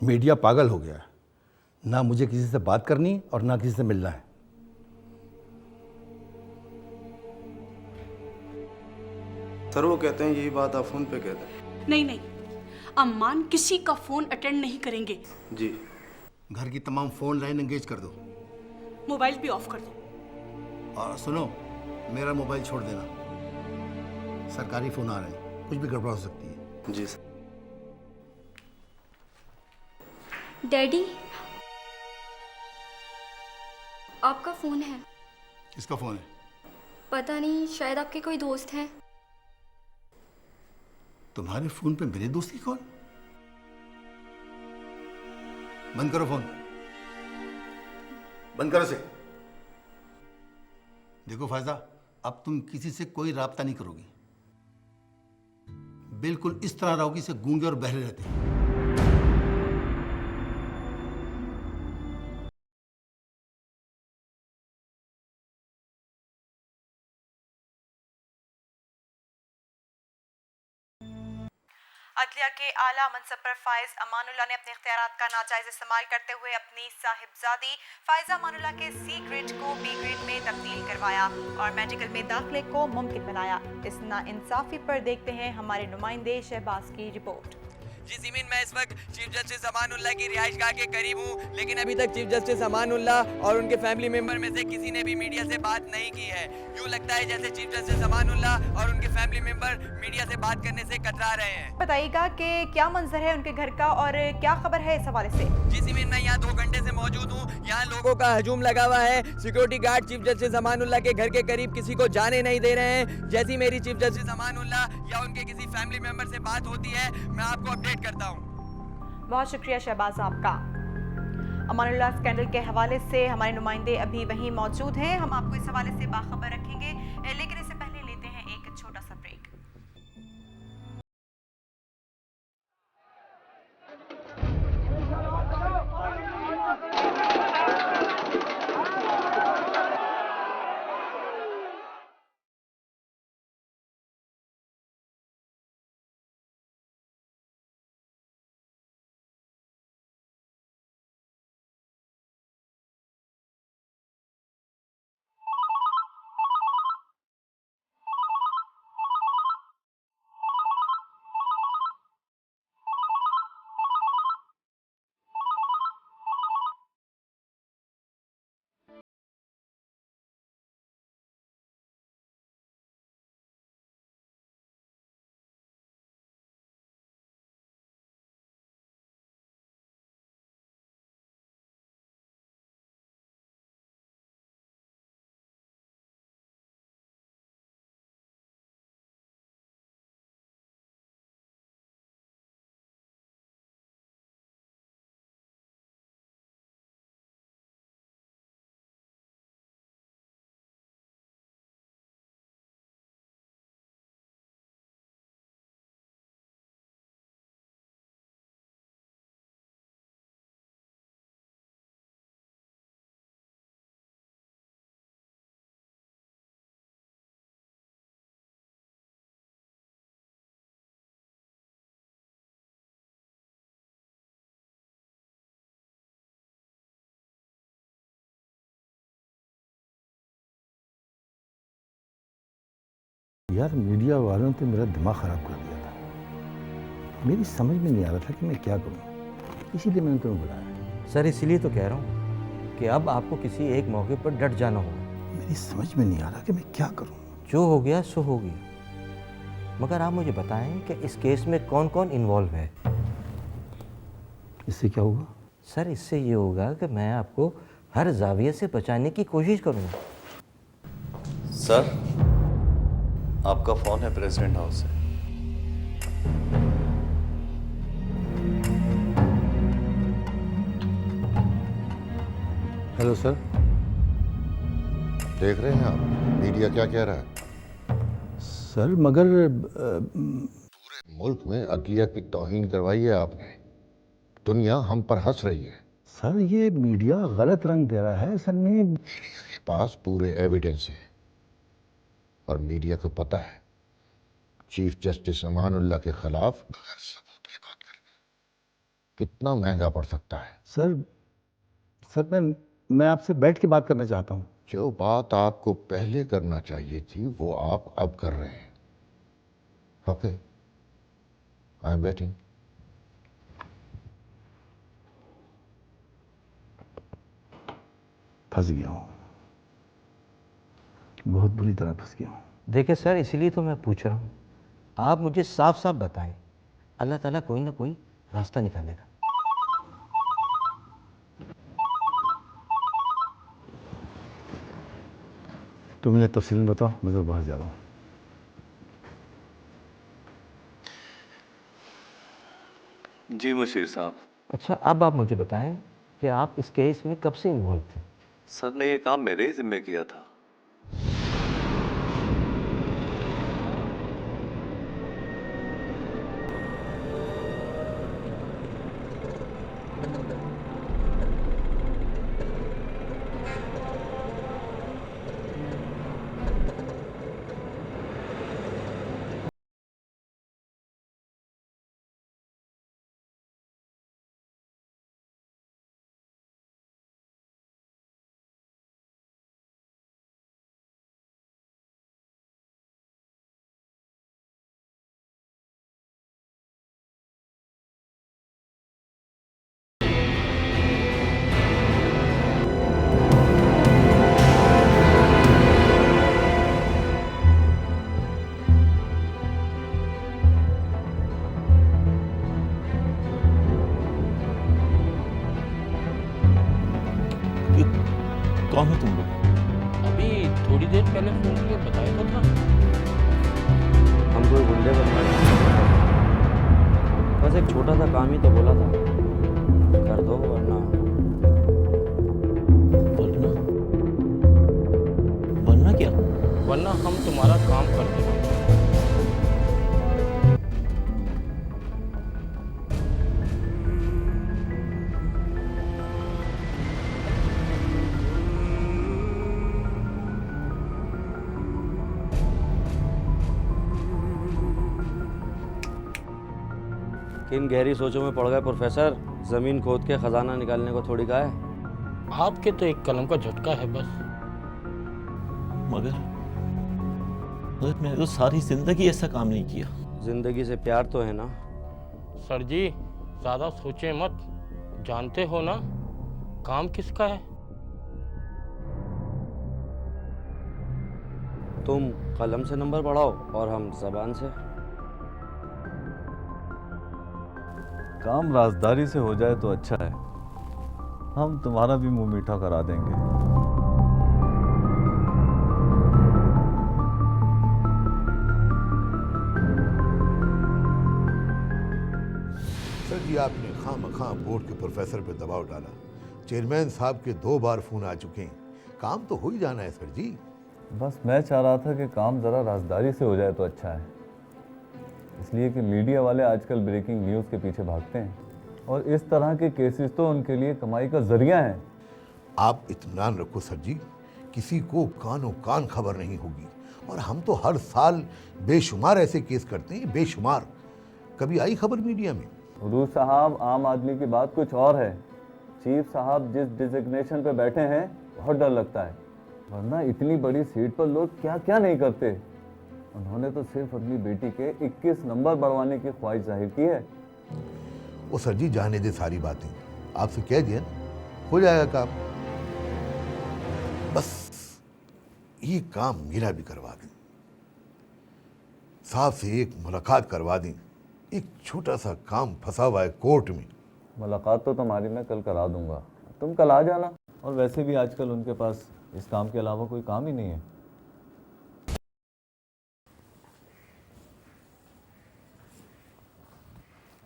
Media पागल हो गया है। ना मुझे किसी से बात करनी और ना किसी से मिलना है। सर वो कहते हैं यही बात आप फोन पे कहते हैं। नहीं नहीं, अम्मान किसी का फोन अटेंड नहीं करेंगे। जी। घर की तमाम फोन लाइन एंगेज कर दो। मोबाइल भी ऑफ कर दो। और सुनो, मेरा मोबाइल छोड़ देना। सरकारी फोन आ रहे हैं, कुछ भी गड़बड़ हो सकती है। जी सर। डैडी, आपका फोन है। किसका फोन है? पता नहीं, शायद आपके कोई दोस्त हैं। तुम्हारे फोन पे मेरे दोस्त की कॉल? बंद करो फोन, बंद करो से। देखो फायजा, अब तुम किसी से कोई राब्ता नहीं करोगी। बिल्कुल इस तरह रहोगी जैसे गूंगे और बहरे रहते हैं। अदलिया के आला मनसब पर फाइज अमानुल्लाह ने अपने इख्तियारात का नाजायज इस्तेमाल करते हुए अपनी साहिबजादी फाइजा अमानुल्लाह के सी ग्रेड को बी ग्रेड में तब्दील करवाया और मेडिकल में दाखिले को मुमकिन बनाया। इस नाइंसाफी पर देखते हैं हमारे नुमाइंदे शहबाज की रिपोर्ट। जी ज़मीन, मैं इस वक्त चीफ जस्टिस अमानुल्लाह की रिहाइशगाह के करीब हूँ, लेकिन अभी तक चीफ जस्टिस अमानुल्लाह और उनके फैमिली मेंबर में से किसी ने भी मीडिया से बात नहीं की है। यूँ लगता है जैसे चीफ जस्टिस अमानुल्लाह और उनके फैमिली मेंबर मीडिया से बात करने से कतरा रहे हैं। बताइएगा कि क्या मंजर है उनके घर का और क्या खबर है इस हवाले से। जी ज़मीन, मैं यहाँ 2 घंटे से मौजूद हूँ। यहाँ लोगों का हजूम लगा हुआ है। Security guard chief justice Amanullah के घर के करीब किसी को जाने नहीं दे रहे हैं। जैसी मेरी चीफ जस्टिस अमानुल्लाह या उनके किसी फैमिली मेंबर से बात होती है, मैं आपको अपडेट करता हूँ। बहुत शुक्रिया शहबाज आपका। अमानुल्लाह स्कैंडल के हवाले से हमारे नुमाइंदे अभी वहीं मौजूद हैं। हम आपको इस हवाले से बाखबर रखेंगे, लेकिन इससे पहले लेते हैं एक छोटा सा ब्रेक। यार, मीडिया वालों ने तो मेरा दिमाग खराब कर दिया था। मेरी समझ में नहीं आ रहा था कि मैं क्या करूं, इसीलिए मैंने तुम्हें बुलाया। सर, इसीलिए तो कह रहा हूँ कि अब आपको किसी एक मौके पर डट जाना होगा। मेरी समझ में नहीं आ रहा कि मैं क्या करूं। जो हो गया सो हो गया, मगर आप मुझे बताएं कि इस केस में कौन कौन इन्वॉल्व है। इससे क्या होगा? सर, इससे ये होगा कि मैं आपको हर जाविये से बचाने की कोशिश करूँगा। सर, आपका फोन है प्रेसिडेंट हाउस से। Hello sir. देख रहे हैं आप मीडिया क्या कह रहा है? सर मगर पूरे मुल्क में अदलिया की तौहीन करवाई है आपने। दुनिया हम पर हंस रही है। सर, ये मीडिया गलत रंग दे रहा है। असल में मीडिया के पास पूरे एविडेंस है और मीडिया को पता है चीफ जस्टिस अमानुल्लाह के खिलाफ बगैर सबूत की बात करें कितना महंगा पड़ सकता है। सर मैं आपसे बैठ के बात करना चाहता हूँ। जो बात आपको पहले करना चाहिए थी वो आप अब कर रहे हैं। Okay, I am waiting. फंस गया हूँ, बहुत बुरी तरह फंस गया हूँ। देखिए सर, इसीलिए तो मैं पूछ रहा हूँ, आप मुझे साफ साफ बताएं, अल्लाह ताला कोई ना कोई रास्ता निकालेगा। तुम मुझे तफसील बताओ, मैं तो बाहर जा रहा हूँ। जी मुशीर साहब। अच्छा, अब आप मुझे बताएं कि आप इस केस में कब से इन्वॉल्व थे? सर ने ये काम मेरे ही जिम्मे किया था। कौन हो तुम लोग? अभी थोड़ी देर पहले फोन किया, बताया तो था। हम कोई गुंडे बनना नहीं, बस एक छोटा सा काम ही तो बोला था, कर दो वरना। वरना क्या? वरना हम तुम्हारा काम कर देंगे। किन गहरी सोचों में पड़ गए प्रोफेसर? जमीन खोद के खजाना निकालने को थोड़ी कहा है। आपके तो एक कलम का झटका है बस। मगर मैंने तो सारी जिंदगी ऐसा काम नहीं किया। जिंदगी से प्यार तो है ना? सर जी ज्यादा सोचे मत, जानते हो ना काम किसका है। तुम कलम से नंबर बढ़ाओ और हम जबान से। काम राजदारी से हो जाए तो अच्छा है, हम तुम्हारा भी मुंह मीठा करा देंगे। सर जी, आपने खामखा बोर्ड के प्रोफेसर पे दबाव डाला। चेयरमैन साहब के 2 बार फोन आ चुके हैं, काम तो हो ही जाना है सर जी। बस मैं चाह रहा था कि काम ज़रा राजदारी से हो जाए तो अच्छा है, इसलिए कि मीडिया वाले आजकल ब्रेकिंग न्यूज़ के पीछे भागते हैं और इस तरह के केसेस तो उनके लिए कमाई का जरिया है। आप इत्मीनान रखो सर जी, किसी को कानों कान खबर नहीं होगी। और हम तो हर साल बेशुमार ऐसे केस करते हैं, बेशुमार। कभी आई खबर मीडिया में? उरूज साहब, आम आदमी की बात कुछ और है। चीफ साहब जिस डिजिग्नेशन पे बैठे हैं बहुत डर लगता है, वरना इतनी बड़ी सीट पर लोग क्या क्या नहीं करते। उन्होंने तो सिर्फ अपनी बेटी के 21 नंबर बढ़वाने की ख्वाहिश जाहिर की है। वो सर जी जाने दे सारी बातें, आपसे कह दिया हो जाएगा काम। बस ये काम मेरा भी करवा दें, साहब से एक मुलाकात करवा दें। एक छोटा सा काम फंसा हुआ है कोर्ट में। मुलाकात तो तुम्हारी मैं कल करा दूंगा, तुम कल आ जाना। और वैसे भी आजकल उनके पास इस काम के अलावा कोई काम ही नहीं है।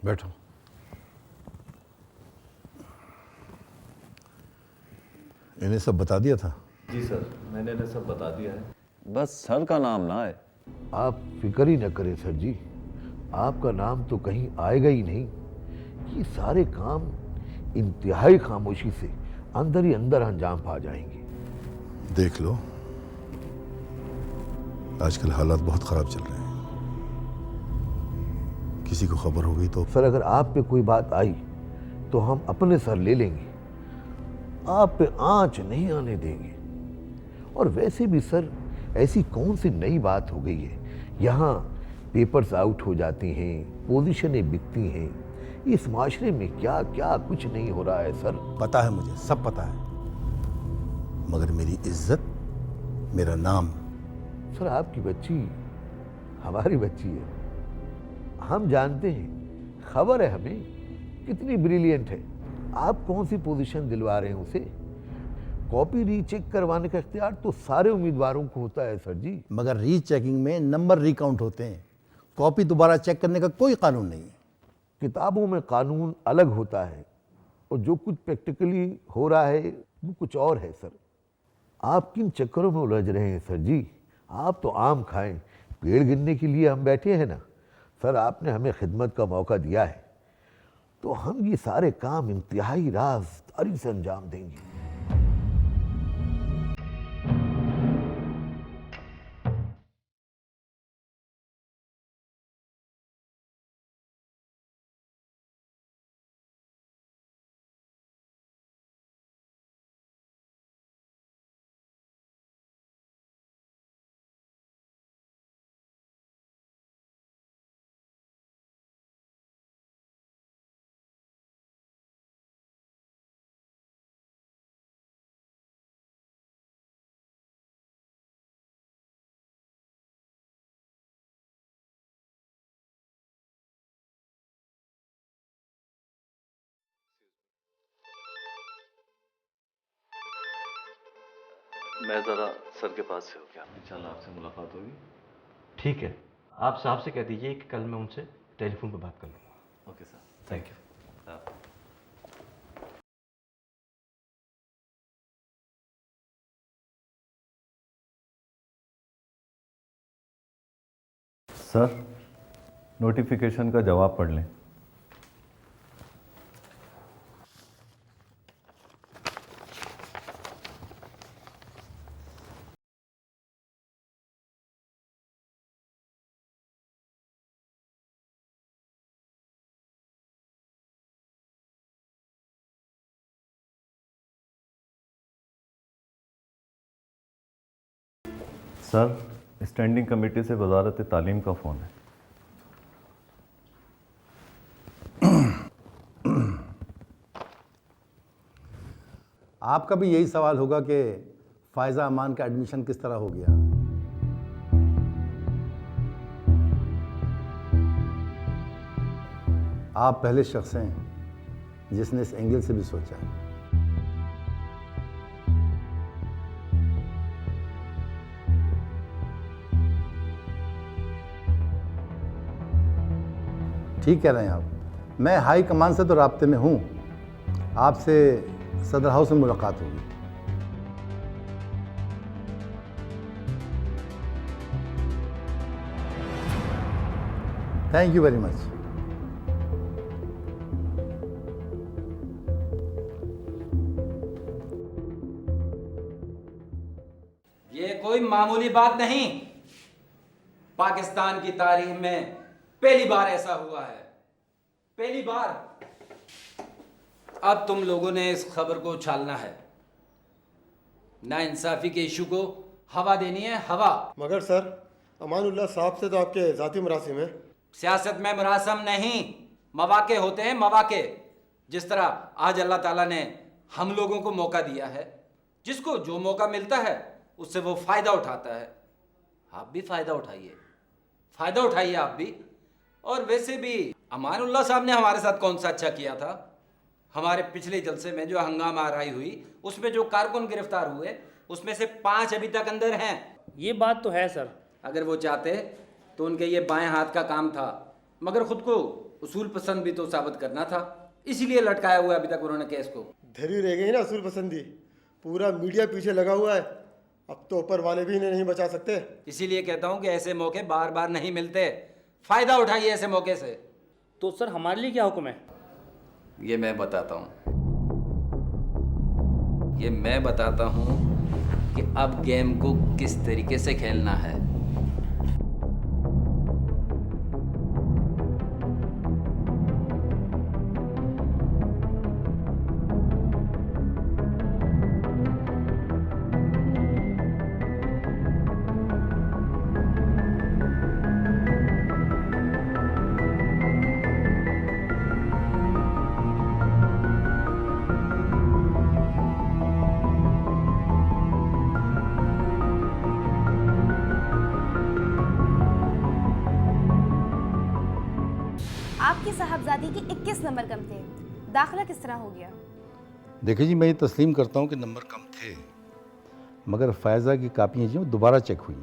बैठो। इन्हें सब बता दिया था? जी सर, मैंने इन्हें सब बता दिया है, बस सर का नाम ना आए। आप फिक्र ही न करें सर जी, आपका नाम तो कहीं आएगा ही नहीं। ये सारे काम इंतहाई खामोशी से अंदर ही अंदर अंजाम पा जाएंगे। देख लो, आजकल हालात बहुत खराब चल रहे हैं, किसी को खबर हो गई तो? सर अगर आप पे कोई बात आई तो हम अपने सर ले लेंगे, आप पे आंच नहीं आने देंगे। और वैसे भी सर, ऐसी कौन सी नई बात हो गई है? यहाँ पेपर्स आउट हो जाते हैं, पोजीशनें बिकती हैं, इस माशरे में क्या क्या कुछ नहीं हो रहा है सर। पता है मुझे, सब पता है, मगर मेरी इज्जत, मेरा नाम। सर आपकी बच्ची हमारी बच्ची है, हम जानते हैं, खबर है हमें कितनी ब्रिलियंट है। आप कौन सी पोजीशन दिलवा रहे हैं उसे? कॉपी रीचेक करवाने का इख्तियार तो सारे उम्मीदवारों को होता है सर जी। मगर रीचेकिंग में नंबर रिकाउंट होते हैं, कॉपी दोबारा चेक करने का कोई कानून नहीं है। किताबों में कानून अलग होता है और जो कुछ प्रैक्टिकली हो रहा है वो कुछ और है सर। आप किन चक्करों में उलझ रहे हैं सर जी? आप तो आम खाएं, पेड़ गिनने के लिए हम बैठे हैं ना। सर आपने हमें खिदमत का मौका दिया है तो हम ये सारे काम इंतहाई राज़दारी से अंजाम देंगे। मैं ज़रा सर के पास से हो गया, इंशाल्लाह आपसे मुलाकात होगी। ठीक है, आप साहब से कह दीजिए कि कल मैं उनसे टेलीफोन पर बात कर लूँगा। Okay sir, thank you. Sir, notification का जवाब पढ़ लें। सर, स्टैंडिंग कमेटी से वजारत तालीम का फ़ोन है। आपका भी यही सवाल होगा कि फ़ायज़ा अमान का एडमिशन किस तरह हो गया। आप पहले शख्स हैं जिसने इस एंगल से भी सोचा है। ठीक कह रहे हैं आप। मैं हाई कमान से तो राब्ते में हूँ, आपसे सदर हाउस में मुलाकात होगी। Thank you very much. ये कोई मामूली बात नहीं, पाकिस्तान की तारीख में पहली बार ऐसा हुआ है, पहली बार। अब तुम लोगों ने इस खबर को उछालना है, नाइंसाफी के इशू को हवा देनी है, हवा। मगर सर, अमानुल्लाह साहब से तो आपके ज़ाती मुरासिम है। सियासत में मुरासम नहीं, मौके होते हैं, मौके। जिस तरह आज अल्लाह ताला ने हम लोगों को मौका दिया है, जिसको जो मौका मिलता है उससे वो फ़ायदा उठाता है। आप भी फ़ायदा उठाइए, फ़ायदा उठाइए आप भी। और वैसे भी अमानुल्लाह साहब ने हमारे साथ कौन सा अच्छा किया था? हमारे पिछले जलसे में जो हंगामा आराई हुई, उसमें जो कारकुन गिरफ्तार हुए, उसमें से 5 अभी तक अंदर हैं। ये बात तो है सर। अगर वो चाहते तो उनके ये बाएं हाथ का काम था, मगर खुद को उसूल पसंद भी तो साबित करना था, इसीलिए लटकाया हुआ अभी तक उन्होंने केस को। धरी रह गई ना असूल पसंदी, पूरा मीडिया पीछे लगा हुआ है। अब तो ऊपर वाले भी इन्हें नहीं बचा सकते। इसीलिए कहता हूँ कि ऐसे मौके बार बार नहीं मिलते, फ़ायदा उठाइए ऐसे मौके से। तो सर हमारे लिए क्या हुक्म है? ये मैं बताता हूँ, ये मैं बताता हूँ कि अब गेम को किस तरीके से खेलना है। आपकी साहबजादी के 21 नंबर कम थे, दाखिला किस तरह हो गया? देखिए जी, मैं ये तस्लीम करता हूँ कि नंबर कम थे, मगर फ़ायज़ा की कापियाँ जो दोबारा चेक हुई।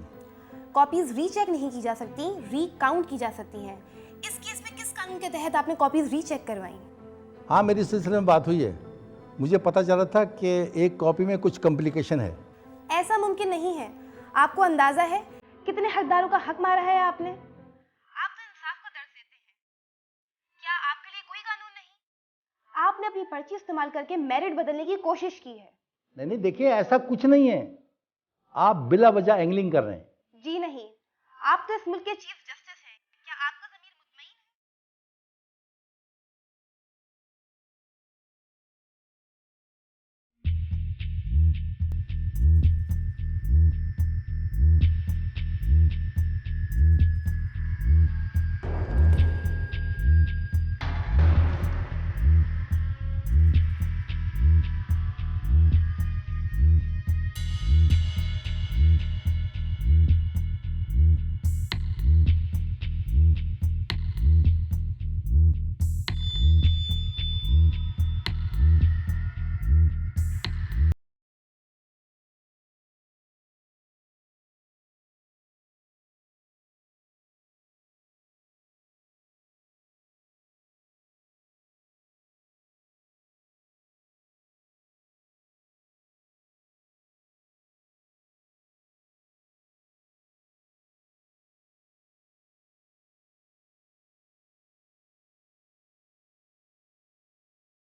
कॉपीज रीचेक नहीं की जा सकती, रीकाउंट की जा सकती हैं। इस केस में किस कानून के तहत आपने कॉपीज रीचेक करवाई? हाँ, मेरी इस सिलसिले में बात हुई है। मुझे पता चला था कि एक कॉपी में कुछ कॉम्प्लिकेशन है। ऐसा मुमकिन नहीं है। आपको अंदाजा है कितने हकदारों का हक मारा है आपने? आप तो इंसाफ का दर्ज देते हैं, क्या आपके लिए कोई कानून नहीं? आपने अपनी पर्ची इस्तेमाल करके मेरिट बदलने की कोशिश की है। नहीं, देखिए ऐसा कुछ नहीं है, आप बिला वजह एंगलिंग कर रहे हैं। जी नहीं, आप तो इस मुल्क के चीफ जस्टिस हैं, क्या आपका ज़मीर मुतमईन है?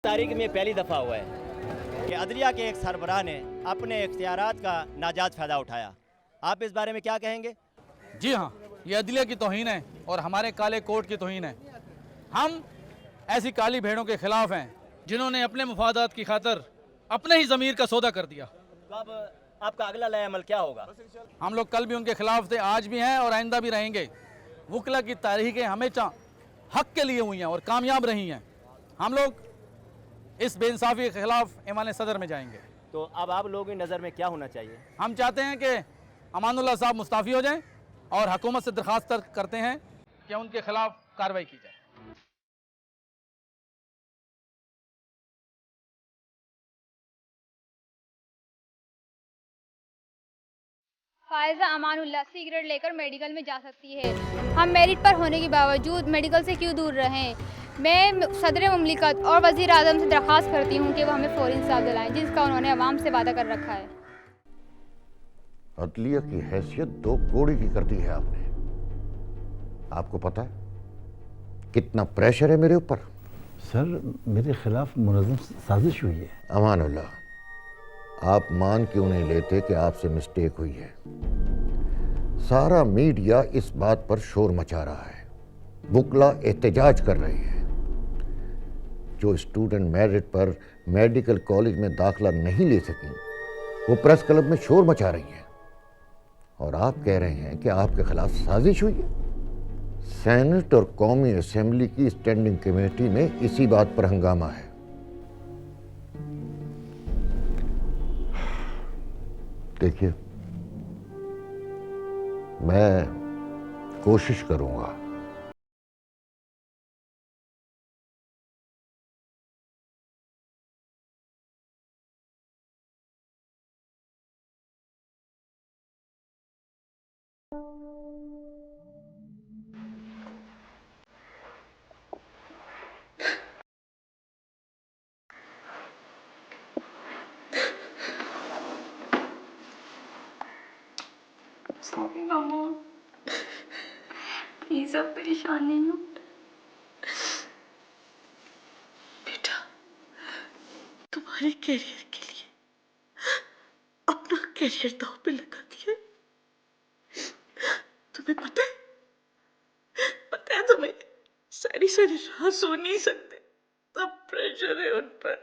तारीख में पहली दफ़ा हुआ है कि अदलिया के एक सरबराह ने अपने इख्तियारात का नाजायज़ फ़ायदा उठाया। आप इस बारे में क्या कहेंगे? जी हाँ, ये अदलिया की तौहीन है और हमारे काले कोर्ट की तौहीन है। हम ऐसी काली भेड़ों के खिलाफ हैं जिन्होंने अपने मुफादात की खातर अपने ही ज़मीर का सौदा कर दिया। तो अब आपका अगला लाया अमल क्या होगा? हम लोग कल भी उनके खिलाफ थे, आज भी हैं और आइंदा भी रहेंगे। वकला की तारीखें हमेशा हक के लिए हुई हैं और कामयाब रही हैं। हम लोग इस बेइंसाफ़ी के खिलाफ ईमान सदर में जाएंगे। तो अब आप लोगों की नज़र में क्या होना चाहिए? हम चाहते हैं कि अमानुल्लाह साहब मुस्ताफ़ी हो जाएं और हुकूमत से दरख्वास्त करते हैं कि उनके खिलाफ कार्रवाई की जाए। फ़ायज़ा अमानुल्लाह सिगरेट लेकर मेडिकल में जा सकती है। हम मेरिट पर होने के बावजूद मेडिकल से क्यों दूर रहें? मैं सदर मुमलिकत और वज़ीर आज़म से दरख्वास्त करती हूँ कि वो हमें फ़ौरी इंसाफ दिलाएं, जिसका उन्होंने अवाम से वादा कर रखा है। अदलिया की हैसियत दो कोड़ी की कर दी है आपने। आपको पता है कितना प्रेशर है मेरे ऊपर? सर, मेरे खिलाफ मुनज़्ज़म साजिश हुई है। अमानुल्लाह, आप मान क्यों नहीं लेते कि आपसे मिस्टेक हुई है? सारा मीडिया इस बात पर शोर मचा रहा है, वकला एहतजाज कर रहे हैं। जो स्टूडेंट मेरिट पर मेडिकल कॉलेज में दाखिला नहीं ले सकी, वो प्रेस क्लब में शोर मचा रही हैं। और आप कह रहे हैं कि आपके खिलाफ साजिश हुई है। सेनेट और कौमी असेंबली की स्टैंडिंग कमेटी में इसी बात पर हंगामा है। देखिए, मैं कोशिश करूंगा। प्लीज अब परेशान नहीं हो। बेटा, तुम्हारे करियर के लिए अपना करियर दांव पे लगा दिया। तुम्हें पता है तुम्हें सारी रात सो नहीं सकते, तब प्रेशर है उन पर।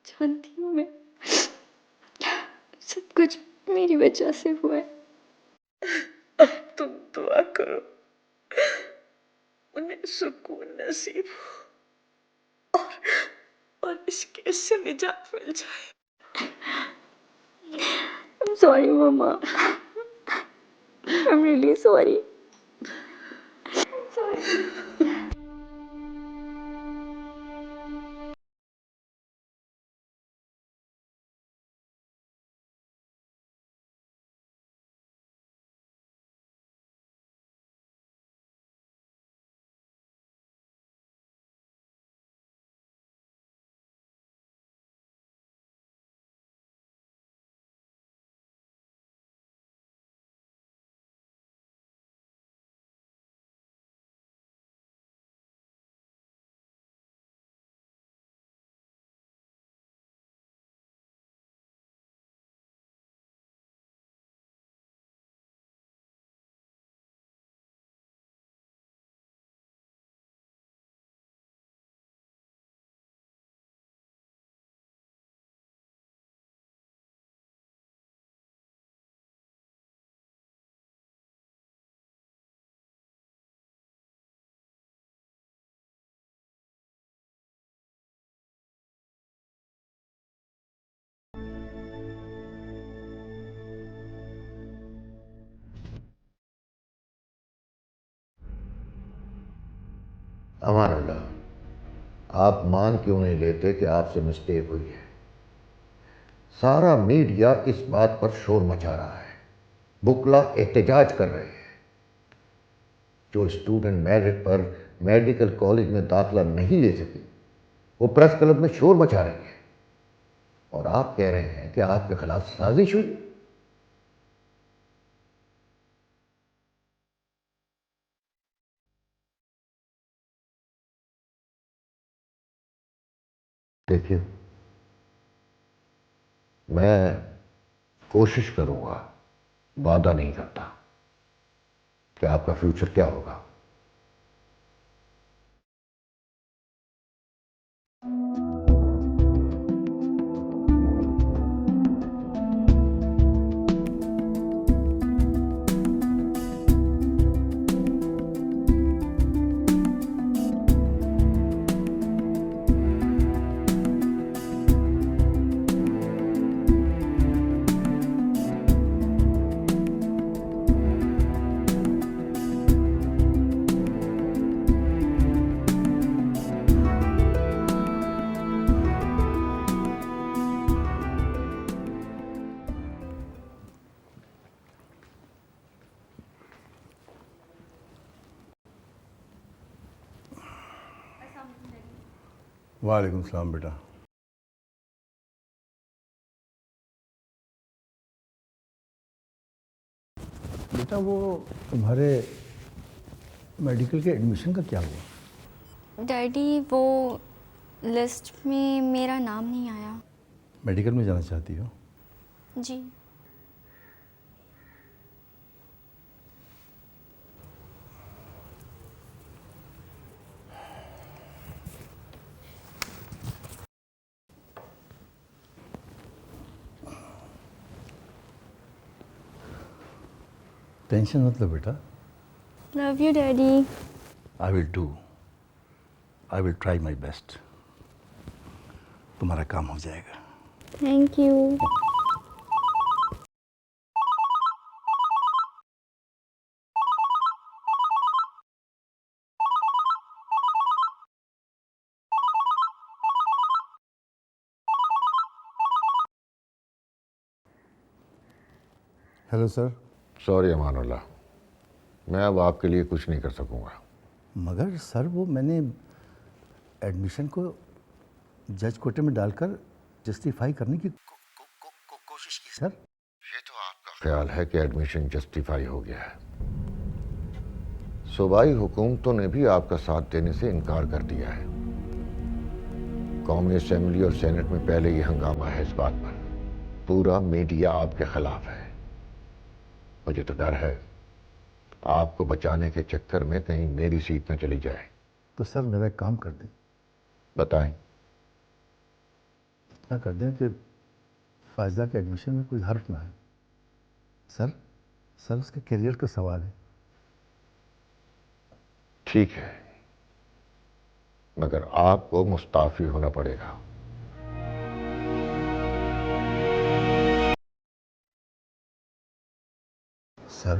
जानती हूँ मैं, सब कुछ मेरी वजह से हुआ है। अब तुम दुआ करो उन्हें सुकून नसीब हो और इस केस से निजात मिल जाए। I'm sorry, mamma. I'm really sorry. अमान अल्लाह, आप मान क्यों नहीं लेते कि आपसे मिस्टेक हुई है? सारा मीडिया इस बात पर शोर मचा रहा है, बुकला एहतजाज कर रहे हैं। जो स्टूडेंट मेरिट पर मेडिकल कॉलेज में दाखिला नहीं ले सके वो प्रेस क्लब में शोर मचा रहे हैं, और आप कह रहे हैं कि आपके खिलाफ साजिश हुई। देखिए, मैं कोशिश करूंगा, वादा नहीं करता कि आपका फ्यूचर क्या होगा। वालेकुम सलाम बेटा। बेटा वो तुम्हारे मेडिकल के एडमिशन का क्या हुआ? डैडी वो लिस्ट में मेरा नाम नहीं आया। मेडिकल में जाना चाहती हो? जी। टेंशन मत लो बेटा। Love you daddy. I will try my best. तुम्हारा काम हो जाएगा। Thank you. Hello sir. Sorry Amanullah, मैं अब आपके लिए कुछ नहीं कर सकूंगा। मगर सर वो मैंने एडमिशन को जज कोटे में डालकर जस्टिफाई करने की कोशिश की सर। ये तो आपका ख्याल है कि एडमिशन जस्टिफाई हो गया है। सूबाई हुकूमतों ने भी आपका साथ देने से इनकार कर दिया है। कौमी असेंबली और सेनेट में पहले ही हंगामा है इस बात पर। पूरा मीडिया आपके खिलाफ है। मुझे तो डर है आपको बचाने के चक्कर में कहीं मेरी सीट न चली जाए। तो सर मेरा एक काम कर दें। बताएं। इतना कर दें कि फायजा के एडमिशन में कोई हर्फ ना है। सर उसके करियर का सवाल है। ठीक है, मगर आपको मुस्ताफी होना पड़ेगा। सर